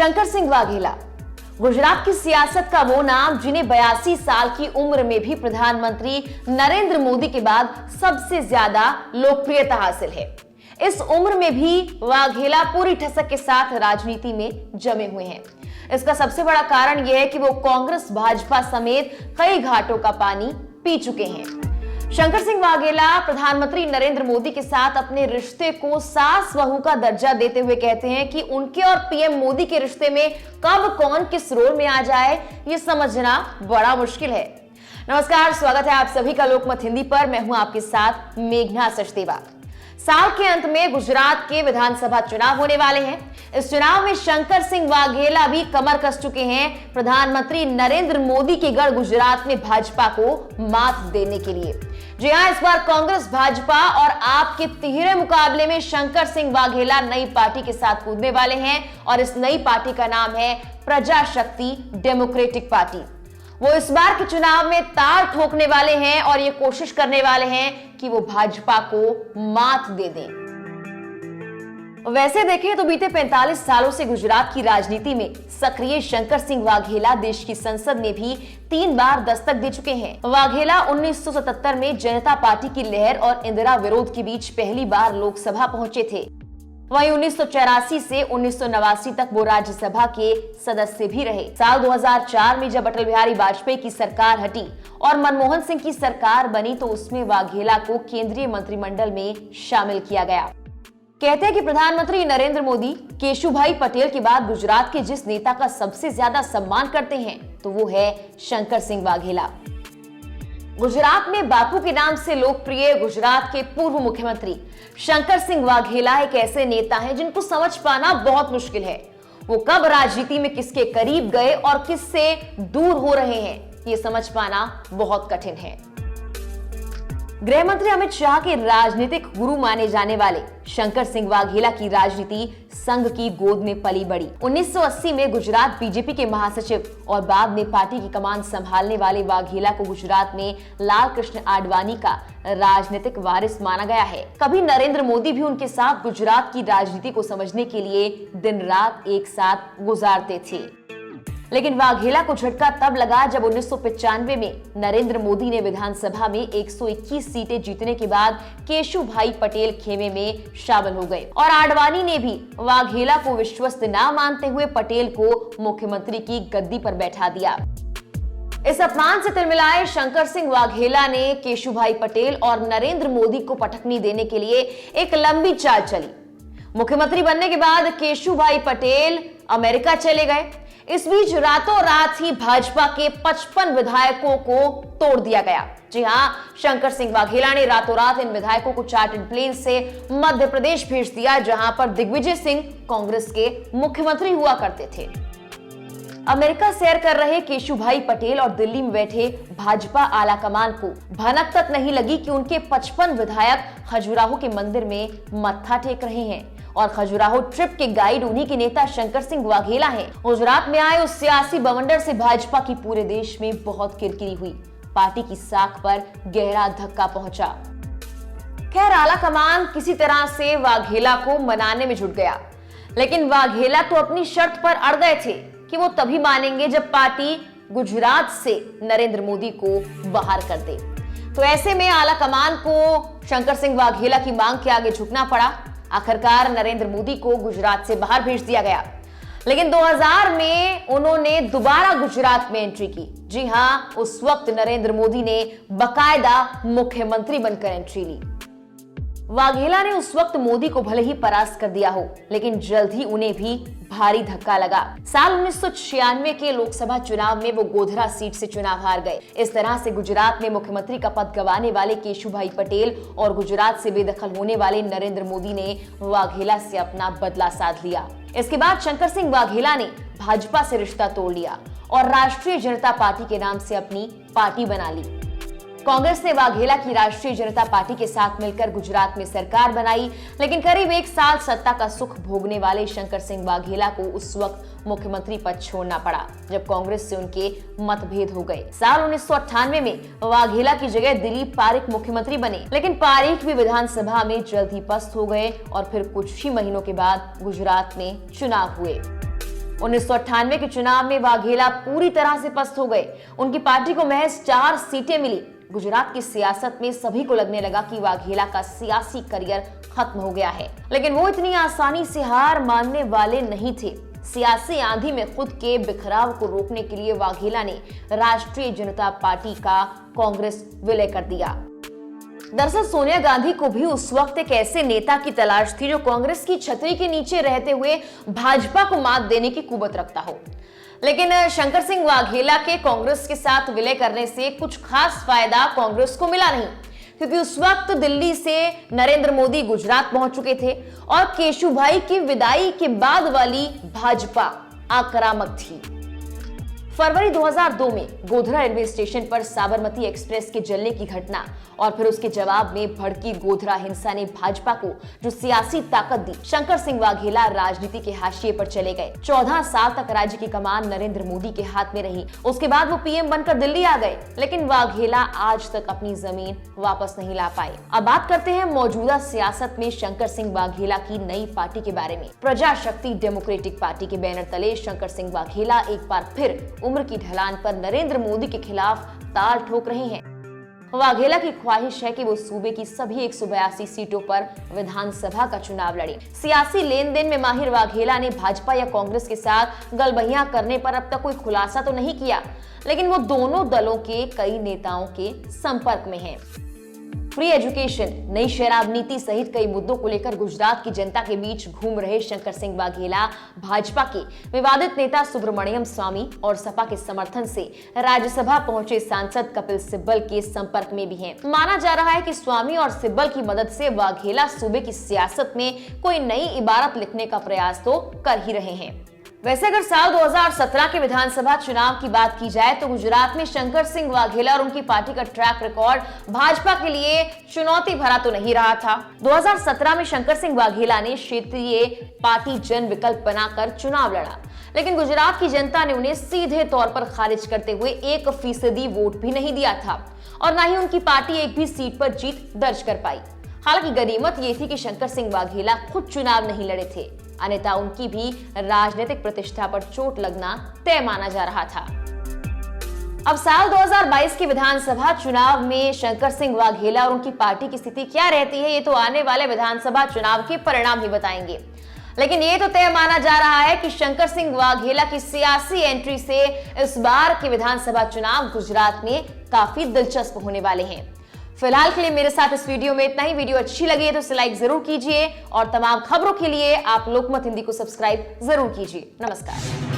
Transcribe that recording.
शंकर सिंह वाघेला गुजरात की सियासत का वो नाम जिन्हें 82 साल की उम्र में भी प्रधानमंत्री नरेंद्र मोदी के बाद सबसे ज्यादा लोकप्रियता हासिल है। इस उम्र में भी वाघेला पूरी ठसक के साथ राजनीति में जमे हुए हैं। इसका सबसे बड़ा कारण यह है कि वो कांग्रेस भाजपा समेत कई घाटों का पानी पी चुके हैं। शंकर सिंह वाघेला प्रधानमंत्री नरेंद्र मोदी के साथ अपने रिश्ते को सास बहू का दर्जा देते हुए कहते हैं कि उनके और पीएम मोदी के रिश्ते में कब कौन किस रोल में आ जाए ये समझना बड़ा मुश्किल है। नमस्कार, स्वागत है आप सभी का लोकमत हिंदी पर। मैं हूं आपके साथ मेघना सचदेवा। साल के अंत में गुजरात के विधानसभा चुनाव होने वाले हैं। इस चुनाव में शंकर सिंह वाघेला भी कमर कस चुके हैं प्रधानमंत्री नरेंद्र मोदी के गढ़ गुजरात में भाजपा को मात देने के लिए। जी हां, इस बार कांग्रेस भाजपा और आप के तिहरे मुकाबले में शंकर सिंह वाघेला नई पार्टी के साथ कूदने वाले हैं और इस नई पार्टी का नाम है प्रजाशक्ति डेमोक्रेटिक पार्टी। वो इस बार के चुनाव में तार ठोकने वाले हैं और ये कोशिश करने वाले हैं कि वो भाजपा को मात दे दें। वैसे देखें तो बीते 45 सालों से गुजरात की राजनीति में सक्रिय शंकर सिंह वाघेला देश की संसद में भी 3 बार दस्तक दे चुके हैं। वाघेला 1977 में जनता पार्टी की लहर और इंदिरा विरोध के बीच पहली बार लोकसभा पहुंचे थे। वहीं 1984 से 1989 तक वो राज्यसभा के सदस्य भी रहे। साल 2004 में जब अटल बिहारी वाजपेयी की सरकार हटी और मनमोहन सिंह की सरकार बनी तो उसमें वाघेला को केंद्रीय मंत्रिमंडल में शामिल किया गया। कहते हैं कि प्रधानमंत्री नरेंद्र मोदी केशुभाई पटेल के बाद गुजरात के जिस नेता का सबसे ज्यादा सम्मान करते हैं तो वो है शंकर सिंह वाघेला। गुजरात में बापू के नाम से लोकप्रिय गुजरात के पूर्व मुख्यमंत्री शंकर सिंह वाघेला एक ऐसे नेता हैं जिनको समझ पाना बहुत मुश्किल है। वो कब राजनीति में किसके करीब गए और किससे दूर हो रहे हैं ये समझ पाना बहुत कठिन है। गृह मंत्री अमित शाह के राजनीतिक गुरु माने जाने वाले शंकर सिंह वाघेला की राजनीति संघ की गोद में पली बड़ी। 1980 में गुजरात बीजेपी के महासचिव और बाद में पार्टी की कमान संभालने वाले वाघेला को गुजरात में लाल कृष्ण आडवाणी का राजनीतिक वारिस माना गया है। कभी नरेंद्र मोदी भी उनके साथ गुजरात की राजनीति को समझने के लिए दिन रात एक साथ गुजारते थे। लेकिन वाघेला को झटका तब लगा जब 1995 में नरेंद्र मोदी ने विधानसभा में 121 सीटें जीतने के बाद केशुभाई पटेल खेमे में शामिल हो गए और आडवाणी ने भी वाघेला को विश्वस्त न मानते हुए पटेल को मुख्यमंत्री की गद्दी पर बैठा दिया। इस अपमान से तिलमिलाए शंकर सिंह वाघेला ने केशुभाई पटेल और नरेंद्र मोदी को पटकनी देने के लिए एक लंबी चाल चली। मुख्यमंत्री बनने के बाद केशुभाई पटेल अमेरिका चले गए। इस बीच रातों रात ही भाजपा के 55 विधायकों को तोड़ दिया गया। जी हां, शंकर सिंह वाघेला ने रातों रात इन विधायकों को चार्टर्ड प्लेन से मध्य प्रदेश भेज दिया, जहां पर दिग्विजय सिंह कांग्रेस के मुख्यमंत्री हुआ करते थे। अमेरिका सैर कर रहे केशुभाई पटेल और दिल्ली में बैठे भाजपा आला कमान को भनक तक नहीं लगी कि उनके 55 विधायक खजुराहो के मंदिर में मत्था टेक रहे हैं और खजुराहो ट्रिप के गाइड उन्हीं के नेता शंकर सिंह वाघेला हैं। गुजरात में आए उस सियासी बवंडर से भाजपा की पूरे देश में बहुत किरकिरी हुई। पार्टी की साख पर गहरा धक्का पहुंचा। खैर, आला कमान किसी तरह से वाघेला को मनाने में जुट गया, लेकिन वाघेला तो अपनी शर्त पर अड़ गए थे कि वो तभी मानेंगे जब पार्टी गुजरात से नरेंद्र मोदी को बाहर कर दे। तो ऐसे में आला कमान को शंकर सिंह वाघेला की मांग के आगे झुकना पड़ा। आखिरकार नरेंद्र मोदी को गुजरात से बाहर भेज दिया गया, लेकिन 2000 में उन्होंने दोबारा गुजरात में एंट्री की। जी हां, उस वक्त नरेंद्र मोदी ने बकायदा मुख्यमंत्री बनकर एंट्री ली। वाघेला ने उस वक्त मोदी को भले ही परास्त कर दिया हो, लेकिन जल्द ही उन्हें भी भारी धक्का लगा। साल 1996 के लोकसभा चुनाव में वो गोधरा सीट से चुनाव हार गए। इस तरह से गुजरात में मुख्यमंत्री का पद गंवाने वाले केशुभाई पटेल और गुजरात से बेदखल होने वाले नरेंद्र मोदी ने वाघेला से अपना बदला साध लिया। इसके बाद शंकर सिंह वाघेला ने भाजपा से रिश्ता तोड़ लिया और राष्ट्रीय जनता पार्टी के नाम से अपनी पार्टी बना ली। कांग्रेस ने वाघेला की राष्ट्रीय जनता पार्टी के साथ मिलकर गुजरात में सरकार बनाई, लेकिन करीब 1 साल सत्ता का सुख भोगने वाले शंकर सिंह वाघेला को उस वक्त मुख्यमंत्री पद छोड़ना पड़ा, जब कांग्रेस से उनके मतभेद हो गए। साल 1998 में वाघेला की जगह दिलीप पारेख मुख्यमंत्री बने, लेकिन पारेख भी विधानसभा में जल्द ही पस्त हो गए और फिर कुछ ही महीनों के बाद गुजरात में चुनाव हुए। 1998 के चुनाव में वाघेला पूरी तरह से पस्त हो गए। उनकी पार्टी को महज 4 सीटें मिली। गुजरात की सियासत में सभी को लगने लगा कि वाघेला का सियासी करियर खत्म हो गया है, लेकिन वो इतनी आसानी से हार मानने वाले नहीं थे। सियासी आंधी में खुद के बिखराव को रोकने के लिए वाघेला ने राष्ट्रीय जनता पार्टी का कांग्रेस विलय कर दिया। दरअसल सोनिया गांधी को भी उस वक्त एक ऐसे नेता की तलाश थी जो कांग्रेस की छतरी के नीचे रहते हुए भाजपा को मात देने की कुवत रखता हो। लेकिन शंकर सिंह वाघेला के कांग्रेस के साथ विलय करने से कुछ खास फायदा कांग्रेस को मिला नहीं, क्योंकि उस वक्त दिल्ली से नरेंद्र मोदी गुजरात पहुंच चुके थे और केशुभाई की विदाई के बाद वाली भाजपा आक्रामक थी। फरवरी 2002 में गोधरा रेलवे स्टेशन पर साबरमती एक्सप्रेस के जलने की घटना और फिर उसके जवाब में भड़की गोधरा हिंसा ने भाजपा को जो सियासी ताकत दी, शंकर सिंह वाघेला राजनीति के हाशिए पर चले गए। 14 साल तक राज्य की कमान नरेंद्र मोदी के हाथ में रही। उसके बाद वो पीएम बनकर दिल्ली आ गए, लेकिन वाघेला आज तक अपनी जमीन वापस नहीं ला पाए। अब बात करते हैं मौजूदा सियासत में शंकर सिंह वाघेला की नई पार्टी के बारे में। प्रजा शक्ति डेमोक्रेटिक पार्टी के बैनर तले शंकर सिंह वाघेला एक बार फिर उम्र की ढलान पर नरेंद्र मोदी के खिलाफ ताल ठोक रहे हैं। वाघेला की ख्वाहिश है कि वो सूबे की सभी 182 सीटों पर विधानसभा का चुनाव लड़े। सियासी लेन देन में माहिर वाघेला ने भाजपा या कांग्रेस के साथ गलबहियां करने पर अब तक कोई खुलासा तो नहीं किया, लेकिन वो दोनों दलों के कई नेताओं के संपर्क में हैं। फ्री एजुकेशन, नई शराब नीति सहित कई मुद्दों को लेकर गुजरात की जनता के बीच घूम रहे शंकर सिंह वाघेला भाजपा के विवादित नेता सुब्रमण्यम स्वामी और सपा के समर्थन से राज्यसभा पहुंचे सांसद कपिल सिब्बल के संपर्क में भी हैं। माना जा रहा है कि स्वामी और सिब्बल की मदद से वाघेला सूबे की सियासत में कोई नई इबारत लिखने का प्रयास तो कर ही रहे हैं। वैसे अगर साल 2017 के विधानसभा चुनाव की बात की जाए तो गुजरात में शंकर सिंह वाघेला और उनकी पार्टी का ट्रैक रिकॉर्ड भाजपा के लिए चुनौती भरा तो नहीं रहा था। 2017 में शंकर सिंह वाघेला ने क्षेत्रीय पार्टी जन विकल्प बनाकर चुनाव लड़ा, लेकिन गुजरात की जनता ने उन्हें सीधे तौर पर खारिज करते हुए 1% वोट भी नहीं दिया था और न ही उनकी पार्टी एक भी सीट पर जीत दर्ज कर पाई। हालांकि गनीमत ये थी कि शंकर सिंह वाघेला खुद चुनाव नहीं लड़े थे, अन्यथा उनकी भी राजनीतिक प्रतिष्ठा पर चोट लगना तय माना जा रहा था। अब साल 2022 के विधानसभा चुनाव में शंकर सिंह वाघेला और उनकी पार्टी की स्थिति क्या रहती है, ये तो आने वाले विधानसभा चुनाव के परिणाम ही बताएंगे। लेकिन ये तो तय माना जा रहा है कि शंकर सिंह वाघेला की सियासी एंट्री से इस बार के विधानसभा चुनाव गुजरात में काफी दिलचस्प होने वाले हैं। फिलहाल के लिए मेरे साथ इस वीडियो में इतना ही। वीडियो अच्छी लगी है तो इसे लाइक जरूर कीजिए और तमाम खबरों के लिए आप लोकमत हिंदी को सब्सक्राइब जरूर कीजिए। नमस्कार।